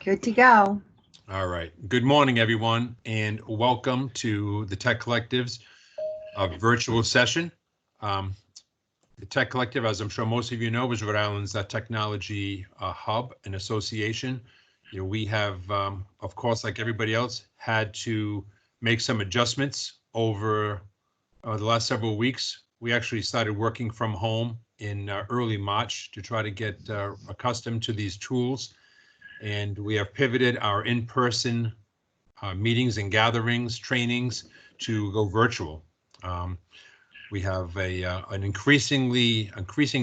Good to go. All right. Good morning, everyone, and welcome to the Tech Collective's virtual session. The Tech Collective, as I'm sure most of you know, is Rhode Island's technology hub and association. We have, of course, like everybody else, had to make some adjustments over the last several weeks. We actually started working from home in early March to try to get accustomed to these tools. And we have pivoted our in-person meetings and gatherings, trainings to go virtual. We have an increasing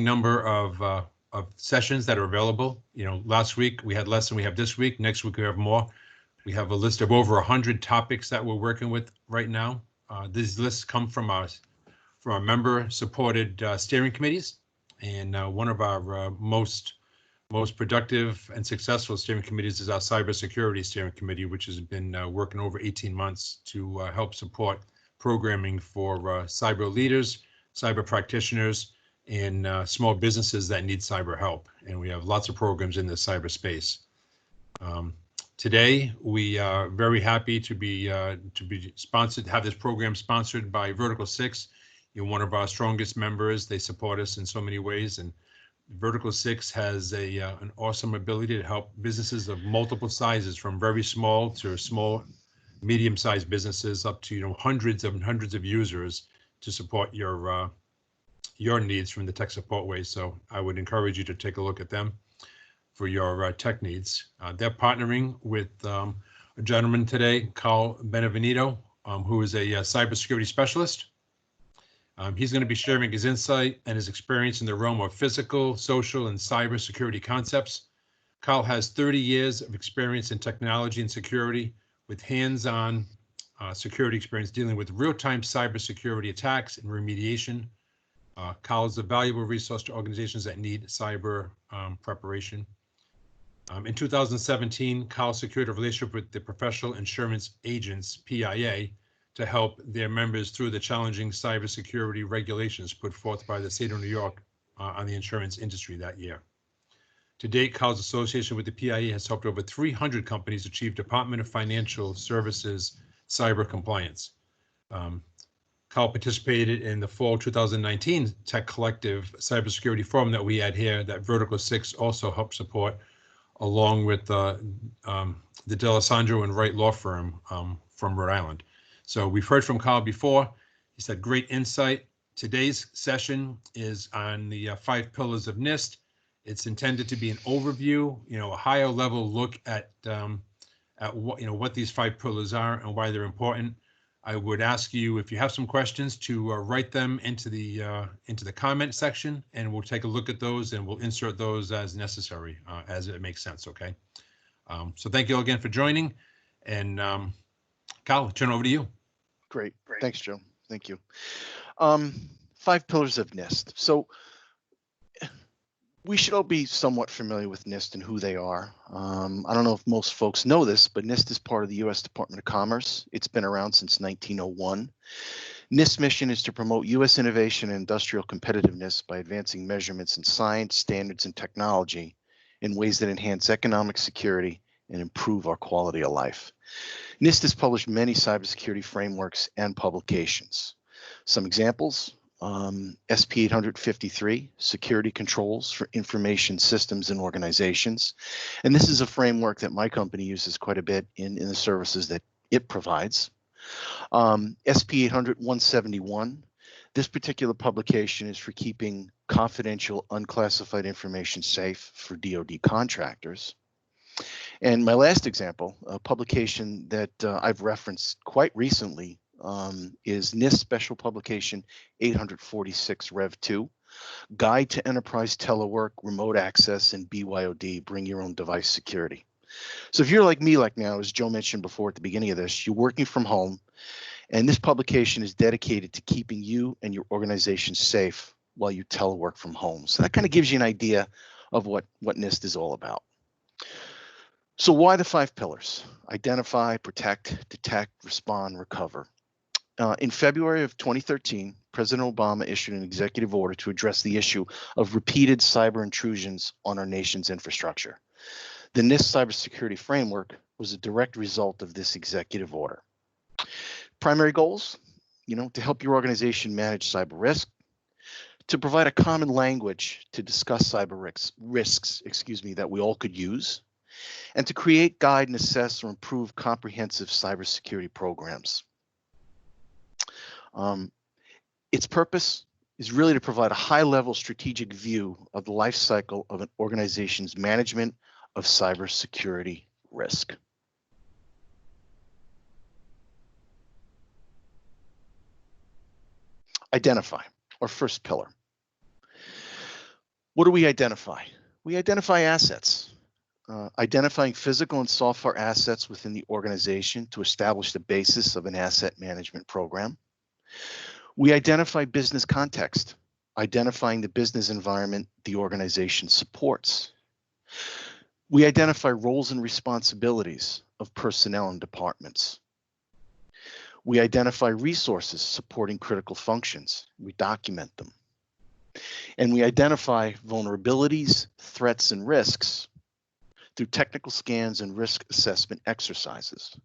number of sessions that are available. Last week we had less than we have this week. Next week we have more. We have a list of over 100 topics that we're working with right now. These lists come from our member-supported steering committees, and one of our most productive and successful steering committees is our cybersecurity steering committee, which has been working over 18 months to help support programming for cyber leaders, cyber practitioners, and small businesses that need cyber help. And we have lots of programs in the cyberspace. Today, we are very happy to be sponsored, have this program sponsored by Vertical 6. You're one of our strongest members. They support us in so many ways, and Vertical 6 has an awesome ability to help businesses of multiple sizes, from very small to small, medium-sized businesses up to hundreds of users, to support your needs from the tech support way. So I would encourage you to take a look at them for your tech needs. They're partnering with a gentleman today, Carl Benevento, who is a cybersecurity specialist. He's going to be sharing his insight and his experience in the realm of physical, social, and cybersecurity concepts. Carl has 30 years of experience in technology and security, with hands-on security experience dealing with real-time cybersecurity attacks and remediation. Carl is a valuable resource to organizations that need cyber preparation. In 2017, Carl secured a relationship with the Professional Insurance Agents, PIA, to help their members through the challenging cybersecurity regulations put forth by the state of New York on the insurance industry that year. To date, Carl's association with the PIA has helped over 300 companies achieve Department of Financial Services cyber compliance. Carl participated in the fall 2019 Tech Collective Cybersecurity Forum that we had here, that Vertical 6 also helped support, along with the D'Alessandro and Wright law firm from Rhode Island. So we've heard from Carl before. He's had great insight. Today's session is on the 5 pillars of NIST. It's intended to be an overview, a higher level look at what these 5 pillars are and why they're important. I would ask you, if you have some questions, to write them into the comment section, and we'll take a look at those and we'll insert those as necessary, as it makes sense. Okay. So thank you all again for joining, and Carl, I'll turn over to you. Great. Thanks, Joe. Thank you. 5 pillars of NIST. So we should all be somewhat familiar with NIST and who they are. I don't know if most folks know this, but NIST is part of the U.S. Department of Commerce. It's been around since 1901. NIST's mission is to promote U.S. innovation and industrial competitiveness by advancing measurements in science, standards, and technology in ways that enhance economic security and improve our quality of life. NIST has published many cybersecurity frameworks and publications. Some examples: SP 853, Security Controls for Information Systems and Organizations. And this is a framework that my company uses quite a bit in the services that it provides. SP 800-171, this particular publication is for keeping confidential, unclassified information safe for DoD contractors. And my last example, a publication that I've referenced quite recently, is NIST Special Publication 846 Rev 2, Guide to Enterprise Telework, Remote Access, and BYOD, Bring Your Own Device Security. So if you're like me, like now, as Joe mentioned before at the beginning of this, you're working from home, and this publication is dedicated to keeping you and your organization safe while you telework from home. So that kind of gives you an idea of what NIST is all about. So why the 5 pillars? Identify, protect, detect, respond, recover. In February of 2013, President Obama issued an executive order to address the issue of repeated cyber intrusions on our nation's infrastructure. The NIST cybersecurity framework was a direct result of this executive order. Primary goals, to help your organization manage cyber risk, to provide a common language to discuss cyber risks, that we all could use, and to create, guide, and assess or improve comprehensive cybersecurity programs. Its purpose is really to provide a high-level strategic view of the life cycle of an organization's management of cybersecurity risk. Identify, our first pillar. What do we identify? We identify assets. Identifying physical and software assets within the organization to establish the basis of an asset management program. We identify business context, identifying the business environment the organization supports. We identify roles and responsibilities of personnel and departments. We identify resources supporting critical functions. We document them. And we identify vulnerabilities, threats, and risks through technical scans and risk assessment exercises.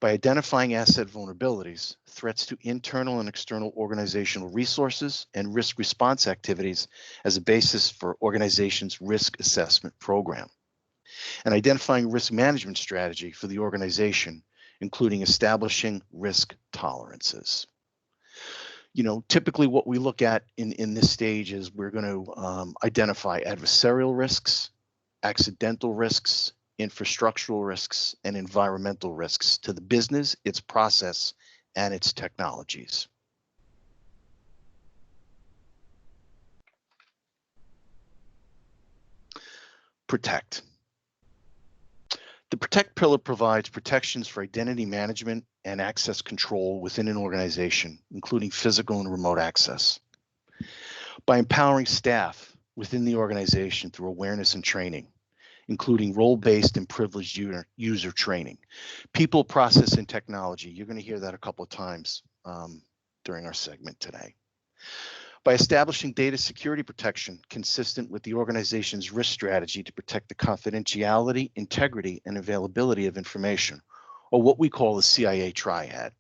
By identifying asset vulnerabilities, threats to internal and external organizational resources, and risk response activities as a basis for organization's risk assessment program. And identifying risk management strategy for the organization, including establishing risk tolerances. Typically what we look at in this stage is we're going to identify adversarial risks, accidental risks, infrastructural risks, and environmental risks to the business, its process, and its technologies. Protect. The Protect pillar provides protections for identity management and access control within an organization, including physical and remote access. By empowering staff within the organization through awareness and training, including role-based and privileged user training. People, process, and technology. You're going to hear that a couple of times during our segment today. By establishing data security protection consistent with the organization's risk strategy to protect the confidentiality, integrity, and availability of information, or what we call the CIA triad.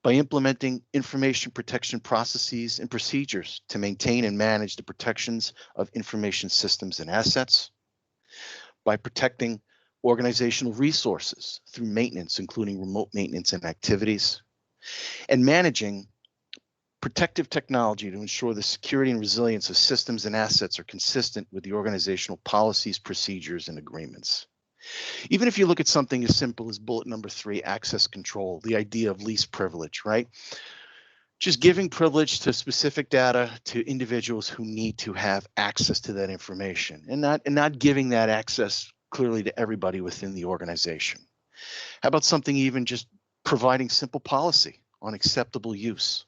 By implementing information protection processes and procedures to maintain and manage the protections of information systems and assets. By protecting organizational resources through maintenance, including remote maintenance and activities, and managing protective technology to ensure the security and resilience of systems and assets are consistent with the organizational policies, procedures, and agreements. Even if you look at something as simple as bullet number 3, access control, the idea of least privilege, right? Just giving privilege to specific data to individuals who need to have access to that information, and not giving that access clearly to everybody within the organization. How about something even just providing simple policy on acceptable use,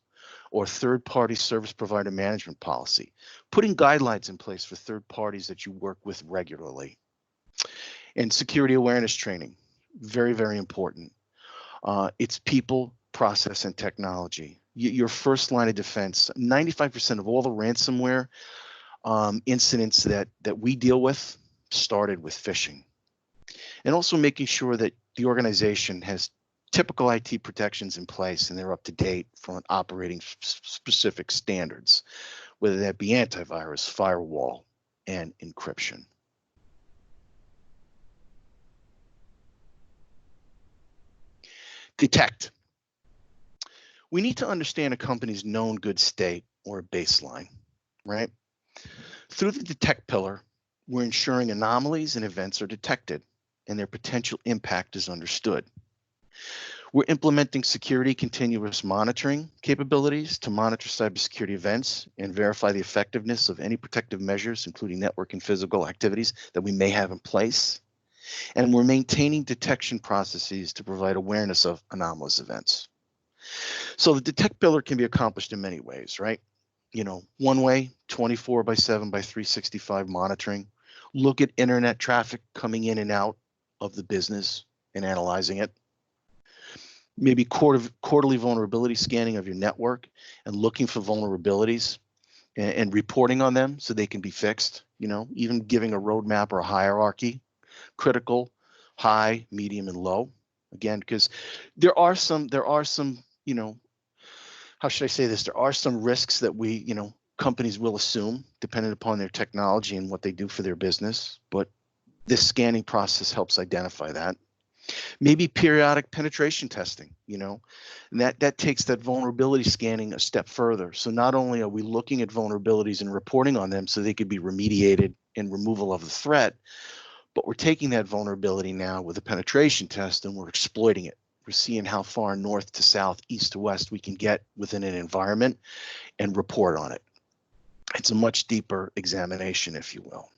or third-party service provider management policy, putting guidelines in place for third parties that you work with regularly. And security awareness training, very, very important. It's people, process, and technology. Your first line of defense. 95% of all the ransomware incidents that we deal with started with phishing. And also making sure that the organization has typical IT protections in place and they're up to date from operating specific standards, whether that be antivirus, firewall, and encryption. Detect. We need to understand a company's known good state or a baseline, right? Through the Detect pillar, we're ensuring anomalies and events are detected and their potential impact is understood. We're implementing security continuous monitoring capabilities to monitor cybersecurity events and verify the effectiveness of any protective measures, including network and physical activities that we may have in place. And we're maintaining detection processes to provide awareness of anomalous events. So the Detect pillar can be accomplished in many ways, right? One way, 24/7/365 monitoring. Look at internet traffic coming in and out of the business and analyzing it. Maybe quarterly vulnerability scanning of your network and looking for vulnerabilities and reporting on them so they can be fixed, even giving a roadmap or a hierarchy critical, high, medium, and low. Again, because there are some, you know, how should I say this? There are some risks that we, you know, companies will assume depending upon their technology and what they do for their business. But this scanning process helps identify that. Maybe periodic penetration testing, you know, and that takes that vulnerability scanning a step further. So not only are we looking at vulnerabilities and reporting on them so they could be remediated and removal of the threat, but we're taking that vulnerability now with a penetration test and we're exploiting it. We're seeing how far north to south, east to west we can get within an environment and report on it. It's a much deeper examination, if you will.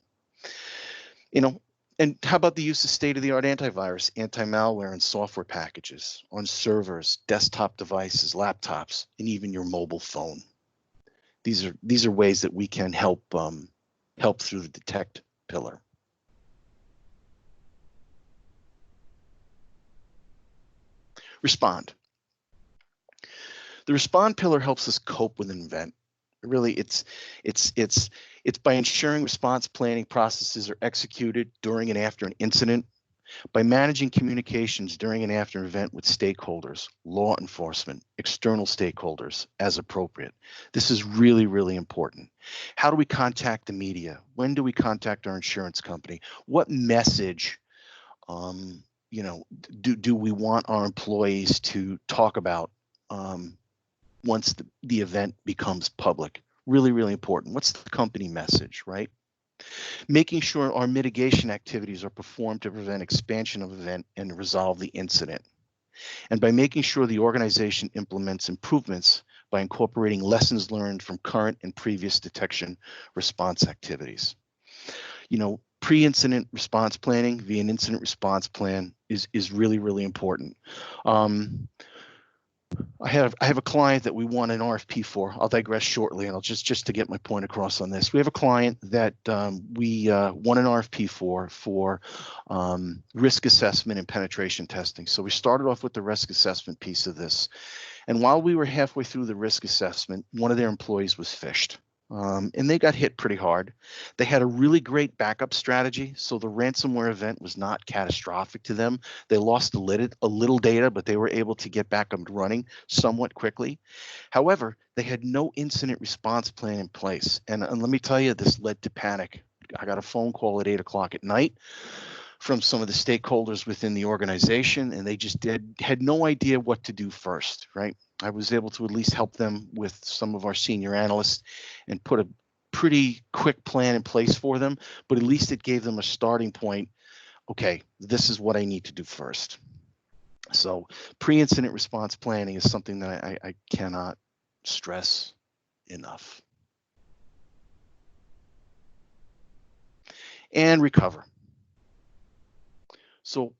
You know, and how about the use of state-of-the-art antivirus, anti-malware, and software packages on servers, desktop devices, laptops, and even your mobile phone? These are ways that we can help through the detect pillar. Respond. The respond pillar helps us cope with an event. Really, it's by ensuring response planning processes are executed during and after an incident, by managing communications during and after an event with stakeholders, law enforcement, external stakeholders as appropriate. This is really, really important. How do we contact the media? When do we contact our insurance company? What message you know, do we want our employees to talk about once the event becomes public? Really, really important. What's the company message, right? Making sure our mitigation activities are performed to prevent expansion of event and resolve the incident. And by making sure the organization implements improvements by incorporating lessons learned from current and previous detection response activities. You know, pre-incident response planning via an incident response plan is really, really important. I have a client that we won an RFP for. I'll digress shortly, and I'll just to get my point across on this. We have a client that we won an RFP for risk assessment and penetration testing. So we started off with the risk assessment piece of this, and while we were halfway through the risk assessment, one of their employees was phished. And they got hit pretty hard. They had a really great backup strategy, so the ransomware event was not catastrophic to them. They lost a little data, but they were able to get back up and running somewhat quickly. However, they had no incident response plan in place. And let me tell you, this led to panic. I got a phone call at 8 o'clock at night from some of the stakeholders within the organization, and they just had no idea what to do first, right? I was able to at least help them with some of our senior analysts and put a pretty quick plan in place for them, but at least it gave them a starting point. Okay, this is what I need to do first. So pre-incident response planning is something that I cannot stress enough. And recover. So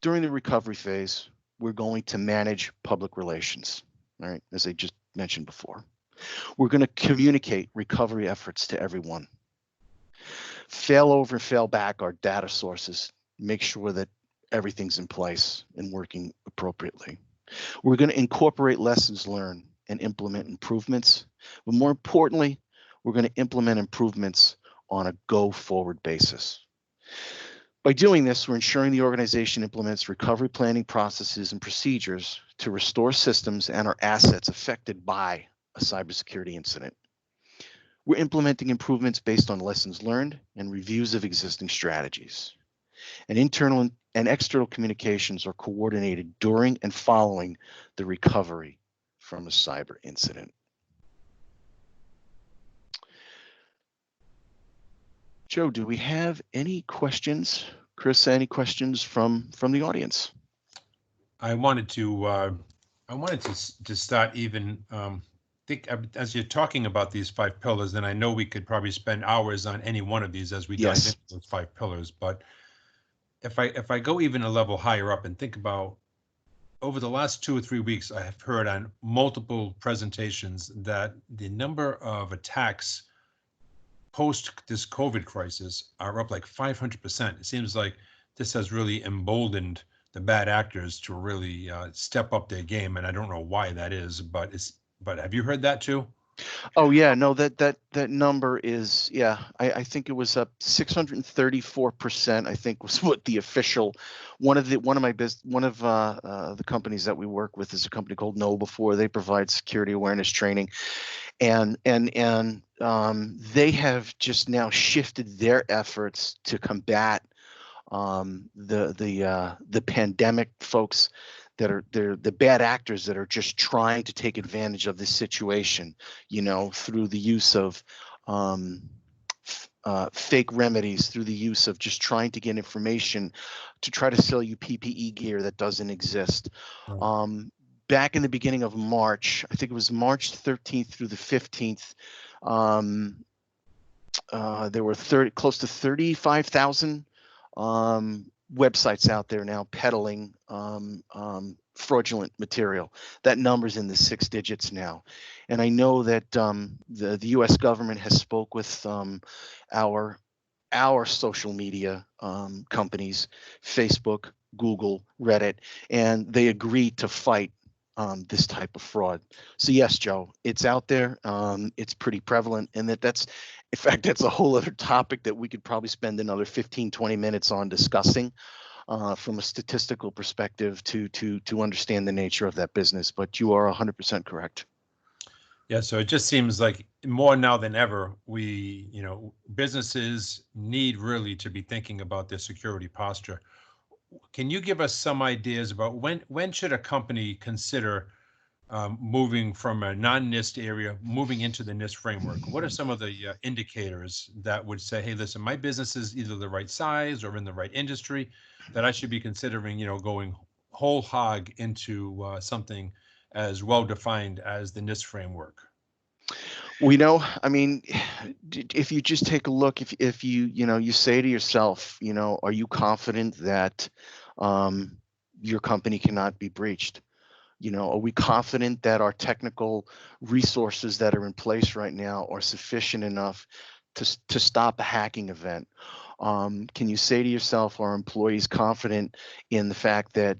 during the recovery phase, we're going to manage public relations, all right, as I just mentioned before. We're going to communicate recovery efforts to everyone. Fail over and fail back our data sources, make sure that everything's in place and working appropriately. We're going to incorporate lessons learned and implement improvements, but more importantly, we're going to implement improvements on a go-forward basis. By doing this, we're ensuring the organization implements recovery planning processes and procedures to restore systems and our assets affected by a cybersecurity incident. We're implementing improvements based on lessons learned and reviews of existing strategies. And internal and external communications are coordinated during and following the recovery from a cyber incident. Joe, do we have any questions? Chris, any questions from the audience? I wanted to start even think as you're talking about these 5 pillars, and I know we could probably spend hours on any one of these as we dive into those 5 pillars. But if I go even a level higher up and think about over the last 2 or 3 weeks, I have heard on multiple presentations that the number of attacks post this COVID crisis are up like 500%. It seems like this has really emboldened the bad actors to really step up their game, and I don't know why that is, but have you heard that too? Oh yeah, no, that number is, yeah, I think it was up 634%, I think was what the official, one of the companies that we work with is a company called Know Before. They provide security awareness training, and they have just now shifted their efforts to combat the pandemic folks that are the bad actors that are just trying to take advantage of this situation, through the use of fake remedies, through the use of just trying to get information to try to sell you PPE gear that doesn't exist. Right. Back in the beginning of March, I think it was March 13th through the 15th, there were close to 35,000 websites out there now peddling fraudulent material. That number's in the 6 digits now. And I know that the US government has spoke with our social media companies, Facebook, Google, Reddit, and they agreed to fight this type of fraud. So yes, Joe, it's out there. It's pretty prevalent, and in fact, that's a whole other topic that we could probably spend another 15, 20 minutes on discussing from a statistical perspective to understand the nature of that business. But you are 100% correct. Yeah, so it just seems like more now than ever, businesses need really to be thinking about their security posture. Can you give us some ideas about when should a company consider moving from a non-NIST area, moving into the NIST framework? What are some of the indicators that would say, hey, listen, my business is either the right size or in the right industry that I should be considering, going whole hog into something as well-defined as the NIST framework? Well, I mean, if you just take a look, if you say to yourself, are you confident that your company cannot be breached? Are we confident that our technical resources that are in place right now are sufficient enough to stop a hacking event? Can you say to yourself, are employees confident in the fact that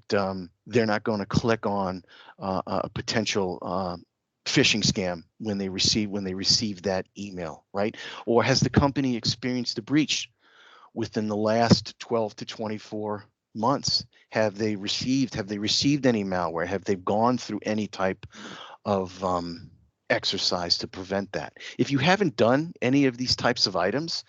they're not going to click on a potential phishing scam when they receive that email, right? Or has the company experienced a breach within the last 12 to 24 months? Have they received any malware? Have they gone through any type of exercise to prevent that? If you haven't done any of these types of items,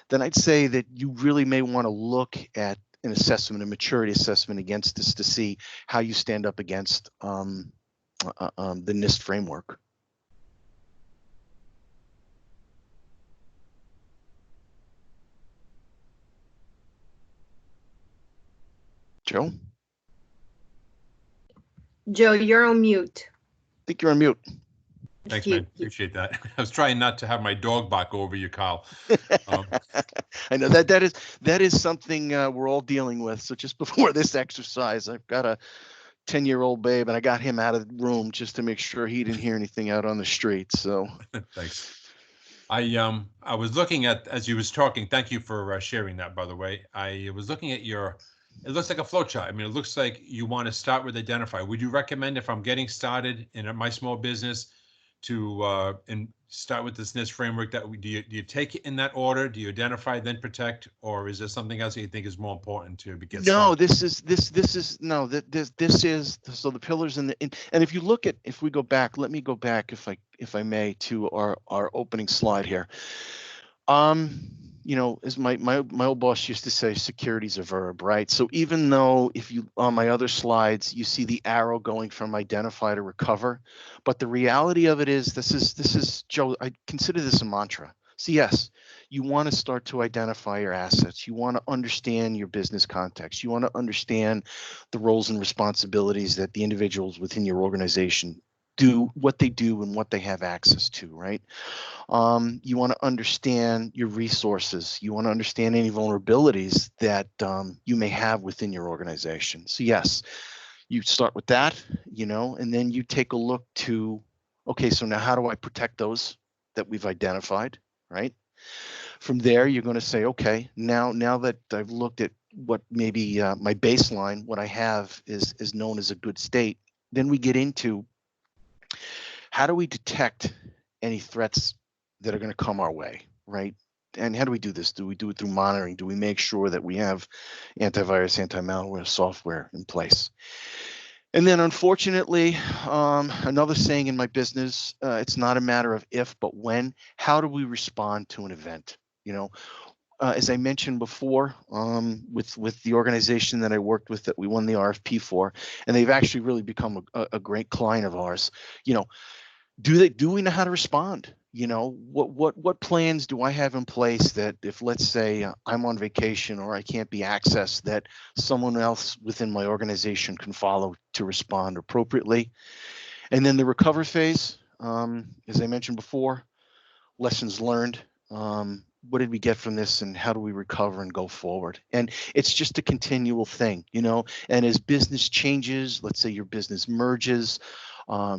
then I'd say that you really may want to look at an assessment, a maturity assessment against this to see how you stand up against the NIST framework. Joe? Joe, you're on mute. I think you're on mute. Thanks, man. Appreciate that. I was trying not to have my dog bark over you, Kyle. I know that is something we're all dealing with. So just before this exercise, I've got a 10-year-old babe, and I got him out of the room just to make sure he didn't hear anything out on the street. So thanks. I was looking at, as you was talking, thank you for sharing that, by the way. I was looking at it looks like a flow chart. I mean, it looks like you want to start with identify. Would you recommend, if I'm getting started in my small business, to and start with this NIST framework, that do you take it in that order? Do you identify, then protect, or is there something else that you think is more important to get started? No, this is so the pillars and if you look at, if we go back, let me go back if I may to our opening slide here. As my old boss used to say, security's a verb, right? So even though if you, on my other slides, you see the arrow going from identify to recover, but the reality of it is, this is Joe, I consider this a mantra. So yes, you want to start to identify your assets. You want to understand your business context. You want to understand the roles and responsibilities that the individuals within your organization do, what they do and what they have access to, right? You want to understand your resources. You want to understand any vulnerabilities that you may have within your organization. So yes, you start with that, and then you take a look to, okay, so now how do I protect those that we've identified, right? From there, you're going to say, okay, now that I've looked at what maybe my baseline, what I have is known as a good state, then we get into how do we detect any threats that are going to come our way, right? And how do we do this? Do we do it through monitoring? Do we make sure that we have antivirus, anti-malware software in place? And then unfortunately, another saying in my business, it's not a matter of if, but when. How do we respond to an event? You know, as I mentioned before, with the organization that I worked with that we won the RFP for, and they've actually really become a great client of ours. You know, do we know how to respond? You know, what plans do I have in place that if, let's say, I'm on vacation or I can't be accessed, that someone else within my organization can follow to respond appropriately? And then the recover phase, as I mentioned before, lessons learned. What did we get from this, and how do we recover and go forward? And it's just a continual thing, you know. And as business changes, let's say your business merges,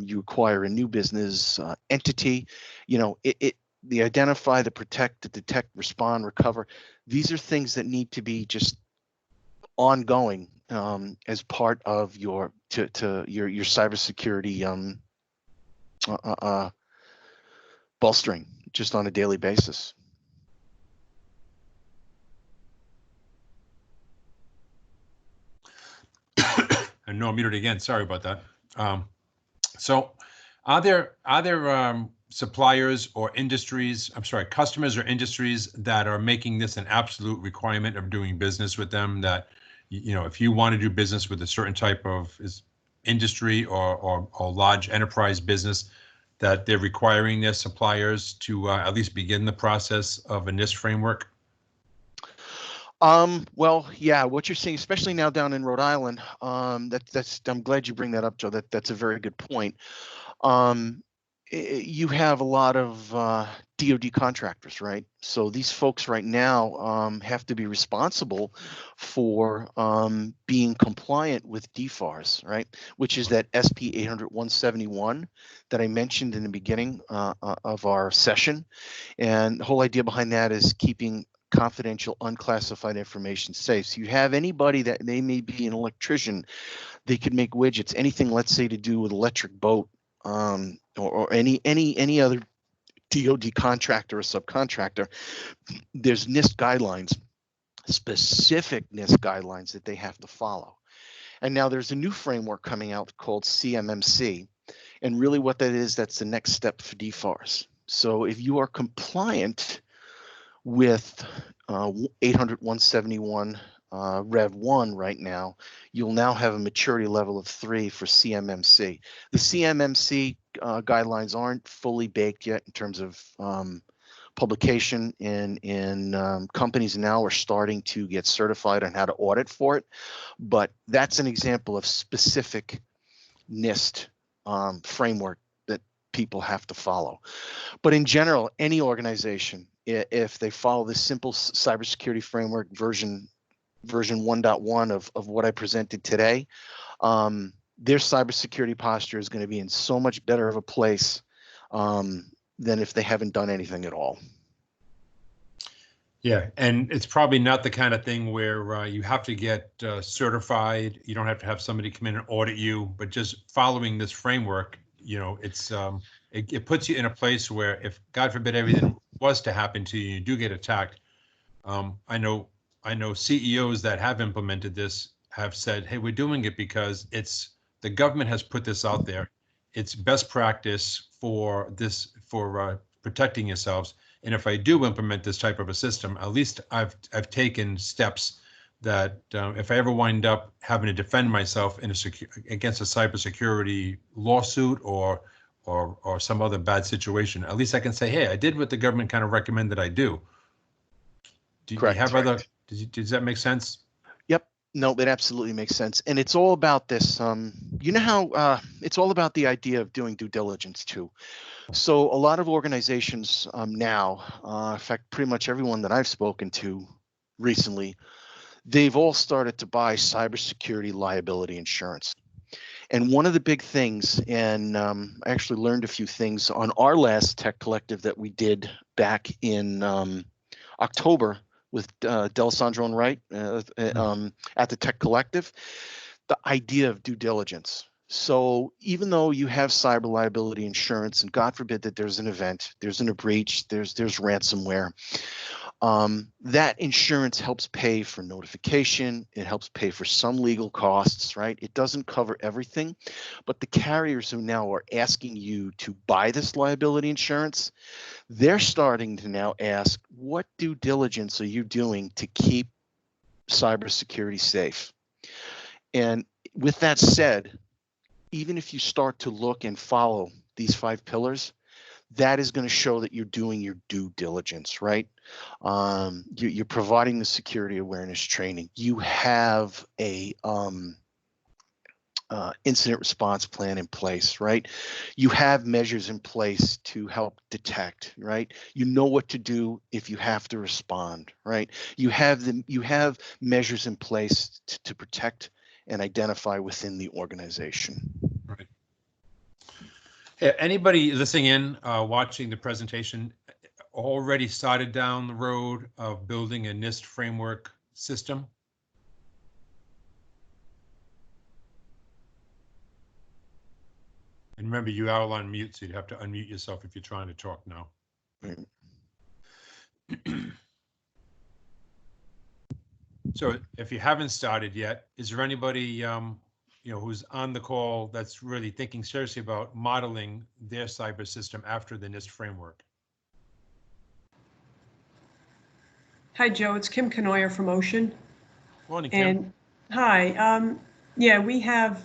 you acquire a new business entity, you know, the identify, the protect, the detect, respond, recover. These are things that need to be just ongoing as part of your your cybersecurity bolstering just on a daily basis. And no, I'm muted again. Sorry about that. So are there suppliers or industries, I'm sorry, customers or industries that are making this an absolute requirement of doing business with them, that, you know, if you want to do business with a certain type of industry or large enterprise business, that they're requiring their suppliers to at least begin the process of a NIST framework? Well, yeah, what you're seeing, especially now down in Rhode Island, that's I'm glad you bring that up, Joe. That's a very good point. You have a lot of DoD contractors, right? So these folks right now have to be responsible for being compliant with DFARS, right? Which is that SP 800-171 that I mentioned in the beginning of our session. And the whole idea behind that is keeping confidential, unclassified information safe. So you have anybody that they may be an electrician, they could make widgets, anything, let's say, to do with electric boat, or any other DoD contractor or subcontractor. There's NIST guidelines, specific NIST guidelines that they have to follow. And now there's a new framework coming out called CMMC. And really what that is, that's the next step for DFARS. So if you are compliant with 800-171 Rev 1 right now, you'll now have a maturity level of 3 for CMMC. The CMMC guidelines aren't fully baked yet in terms of publication, in companies now are starting to get certified on how to audit for it, but that's an example of specific NIST framework that people have to follow. But in general, any organization, if they follow this simple cybersecurity framework version 1.1 of what I presented today, their cybersecurity posture is going to be in so much better of a place than if they haven't done anything at all. Yeah, and it's probably not the kind of thing where you have to get certified. You don't have to have somebody come in and audit you, but just following this framework, you know, it's it puts you in a place where if, God forbid, everything was to happen to you, you do get attacked. I know CEOs that have implemented this have said, hey, we're doing it because the government has put this out there. It's best practice for protecting yourselves. And if I do implement this type of a system, at least I've taken steps that if I ever wind up having to defend myself against a cybersecurity lawsuit or some other bad situation, at least I can say, hey, I did what the government kind of recommended I do. Correct. You have other? Does that make sense? Yep. No, it absolutely makes sense. And it's all about this. You know how it's all about the idea of doing due diligence too. So a lot of organizations now, in fact, pretty much everyone that I've spoken to recently, they've all started to buy cybersecurity liability insurance. And one of the big things, and I actually learned a few things on our last tech collective that we did back in October with D'Alessandro and Wright at the Tech Collective, the idea of due diligence. So even though you have cyber liability insurance, and God forbid that there's an event, there's a breach, there's ransomware, that insurance helps pay for notification. It helps pay for some legal costs, right? It doesn't cover everything, but the carriers who now are asking you to buy this liability insurance, they're starting to now ask, what due diligence are you doing to keep cybersecurity safe? And with that said, even if you start to look and follow these 5 pillars, that is going to show that you're doing your due diligence, right? You're providing the security awareness training. You have a incident response plan in place, right? You have measures in place to help detect, right? You know what to do if you have to respond, right? You have measures in place to protect and identify within the organization. Right. Anybody listening in, watching the presentation, already started down the road of building a NIST framework system? And remember, you are on mute, so you'd have to unmute yourself if you're trying to talk now. Right. So if you haven't started yet, is there anybody who's on the call that's really thinking seriously about modeling their cyber system after the NIST framework? Hi, Joe. It's Kim Canoyer from Ocean. Morning, Kim. And hi. Yeah, we have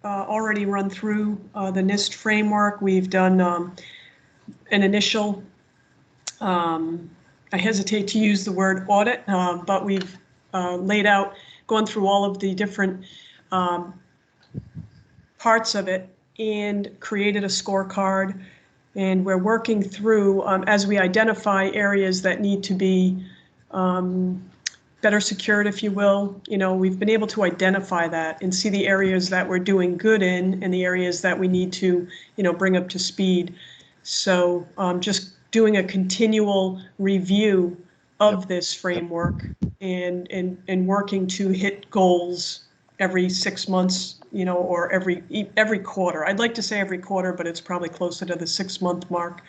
already run through the NIST framework. We've done an initial, I hesitate to use the word audit, but we've gone through all of the different parts of it and created a scorecard. And we're working through, as we identify areas that need to be better secured, if you will. We've been able to identify that and see the areas that we're doing good in and the areas that we need to, bring up to speed. So just doing a continual review of this framework and working to hit goals every 6 months, or every quarter. I'd like to say every quarter, but it's probably closer to the 6-month mark.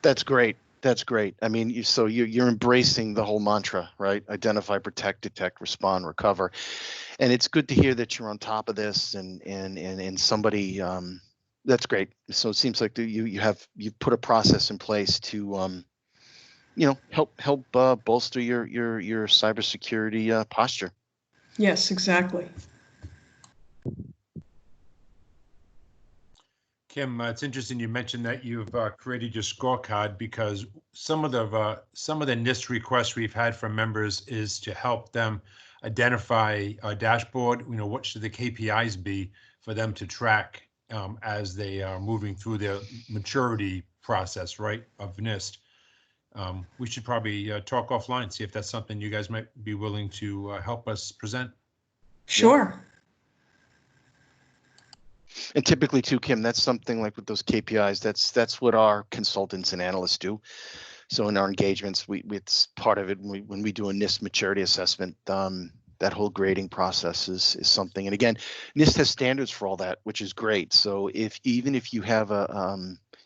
That's great. That's great. I mean, you're embracing the whole mantra, right? Identify, protect, detect, respond, recover. And it's good to hear that you're on top of this and somebody, that's great. So it seems like you've put a process in place to, help bolster your cybersecurity posture. Yes, exactly. Kim, it's interesting you mentioned that you've created your scorecard, because some of the NIST requests we've had from members is to help them identify a dashboard. What should the KPIs be for them to track as they are moving through their maturity process, right, of NIST. We should probably talk offline, see if that's something you guys might be willing to help us present. Sure. And typically too, Kim, that's something like with those KPIs, that's what our consultants and analysts do. So in our engagements, it's part of it when we do a NIST maturity assessment. That whole grading process is something. And again, NIST has standards for all that, which is great. So even if you have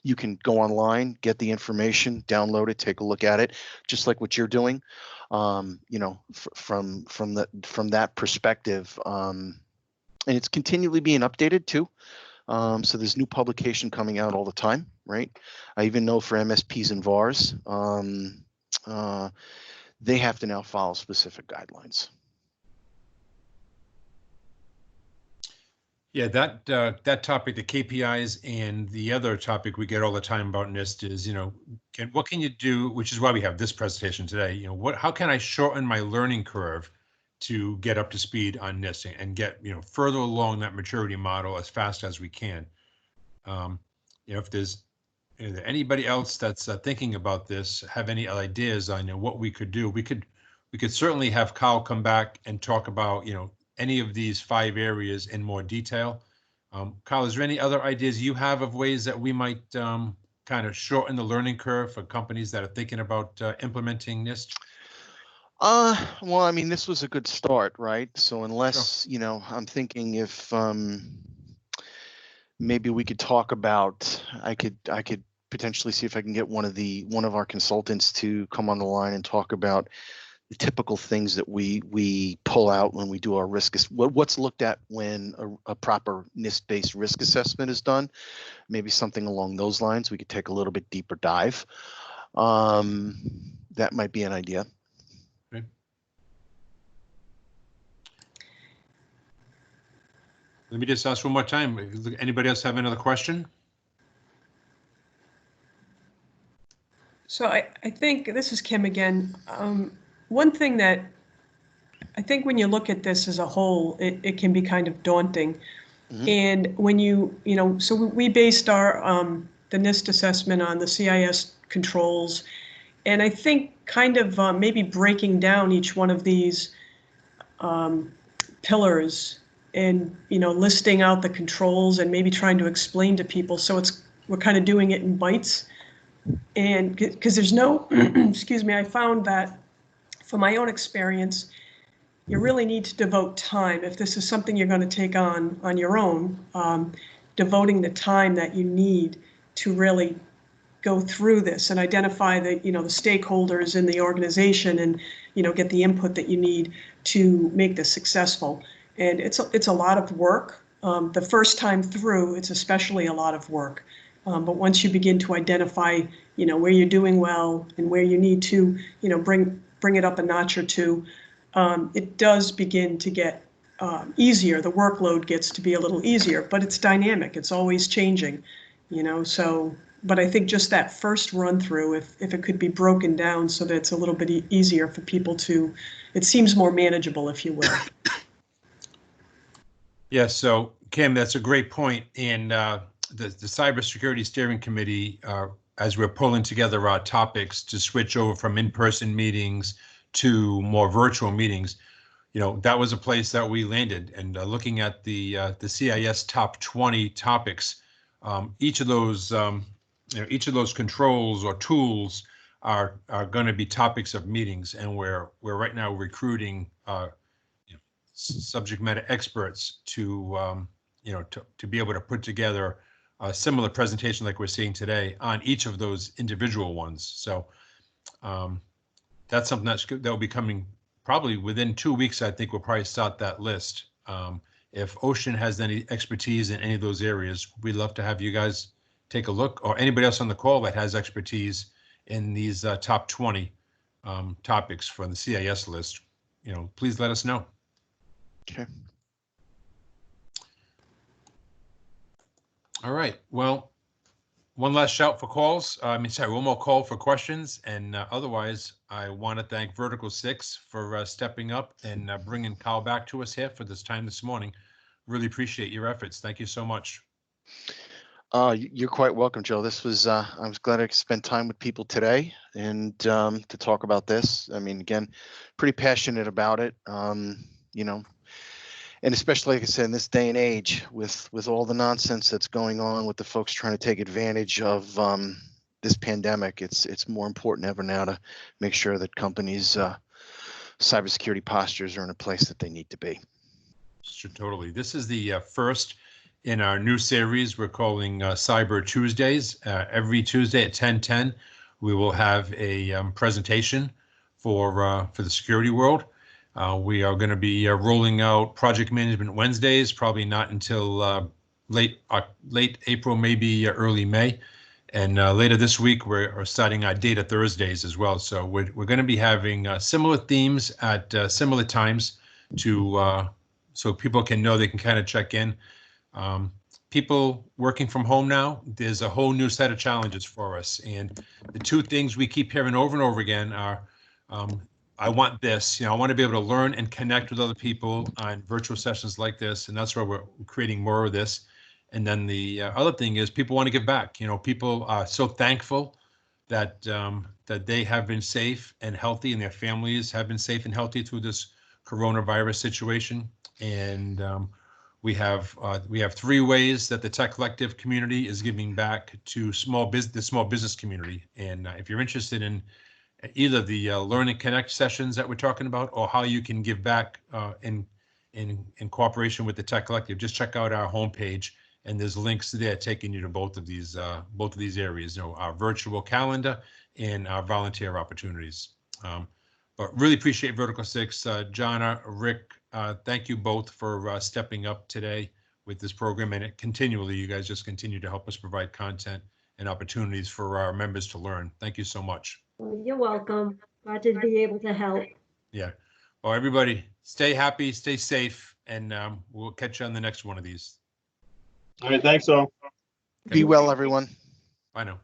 you can go online, get the information, download it, take a look at it, just like what you're doing. From that perspective. And it's continually being updated too. So there's new publication coming out all the time, right? I even know for MSPs and VARs, they have to now follow specific guidelines. Yeah, that topic, the KPIs, and the other topic we get all the time about NIST is, what can you do, which is why we have this presentation today. How can I shorten my learning curve to get up to speed on NIST and get further along that maturity model as fast as we can. If there's anybody else that's thinking about this, have any ideas on what we could do, we could certainly have Kyle come back and talk about any of these 5 areas in more detail. Kyle, is there any other ideas you have of ways that we might kind of shorten the learning curve for companies that are thinking about implementing NIST? Well, I mean, this was a good start, right? So unless, you know, I'm thinking if maybe we could talk about, I could potentially see if I can get one of our consultants to come on the line and talk about the typical things that we pull out when we do our what's looked at when a proper NIST-based risk assessment is done. Maybe something along those lines. We could take a little bit deeper dive. That might be an idea. Okay. Let me just ask one more time. Anybody else have another question? So I think, this is Kim again. One thing that I think when you look at this as a whole, it can be kind of daunting. Mhm. And when you know, so we based our the NIST assessment on the CIS controls, and I think kind of maybe breaking down each one of these pillars and, you know, listing out the controls and maybe trying to explain to people. So we're kind of doing it in bites. And because there's no, excuse me, I found that from my own experience, you really need to devote time. If this is something you're going to take on your own, devoting the time that you need to really go through this and identify the, you know, the stakeholders in the organization and, you know, get the input that you need to make this successful. And it's a lot of work. The first time through, it's especially a lot of work. But once you begin to identify, you know, where you're doing well and where you need to, you know, bring it up a notch or two, it does begin to get easier. The workload gets to be a little easier, but it's dynamic. It's always changing, you know, so, but I think just that first run through, if it could be broken down so that it's a little bit easier for people to, it seems more manageable, if you will. Yeah, so Kim, that's a great point. And the Cybersecurity Steering Committee, as we're pulling together our topics to switch over from in-person meetings to more virtual meetings, you know, that was a place that we landed. And looking at the CIS top 20 topics, each of those controls or tools are going to be topics of meetings, and we're right now recruiting subject matter experts to to be able to put together a similar presentation like we're seeing today on each of those individual ones. So that's something that will be coming probably within 2 weeks. I think we'll probably start that list. If Ocean has any expertise in any of those areas, we'd love to have you guys take a look, or anybody else on the call that has expertise in these top 20 topics for the CIS list. You know, please let us know. Okay. All right. Well, one last shout for calls. One more call for questions. And otherwise, I want to thank Vertical 6 for stepping up and bringing Kyle back to us here for this time this morning. Really appreciate your efforts. Thank you so much. You're quite welcome, Joe. This was, I was glad I could spend time with people today and to talk about this. I mean, again, pretty passionate about it, you know, and especially, like I said, in this day and age with all the nonsense that's going on with the folks trying to take advantage of this pandemic, it's more important than ever now to make sure that companies' cybersecurity postures are in a place that they need to be. Sure, totally. This is the first in our new series we're calling Cyber Tuesdays. Every Tuesday at 10:10, we will have a presentation for the security world. We are going to be rolling out Project Management Wednesdays, probably not until late April, maybe early May. And later this week, we're starting our Data Thursdays as well. So we're going to be having similar themes at similar times to so people can know they can kind of check in. People working from home now, there's a whole new set of challenges for us. And the two things we keep hearing over and over again are, I want this, I want to be able to learn and connect with other people on virtual sessions like this. And that's why we're creating more of this. And then the other thing is people want to give back. People are so thankful that that they have been safe and healthy, and their families have been safe and healthy through this coronavirus situation. And we have 3 ways that the Tech Collective community is giving back to the small business community. And if you're interested in either the Learn and Connect sessions that we're talking about, or how you can give back in cooperation with the Tech Collective, just check out our homepage, and there's links there taking you to both of these areas. You know, our virtual calendar and our volunteer opportunities. But really appreciate Vertical 6. Jana, Rick, thank you both for stepping up today with this program, and continually, you guys just continue to help us provide content and opportunities for our members to learn. Thank you so much. Well, you're welcome. Glad to be able to help. Yeah. Well, everybody, stay happy, stay safe, and we'll catch you on the next one of these. All right, thanks all. Be well, everyone. Bye now.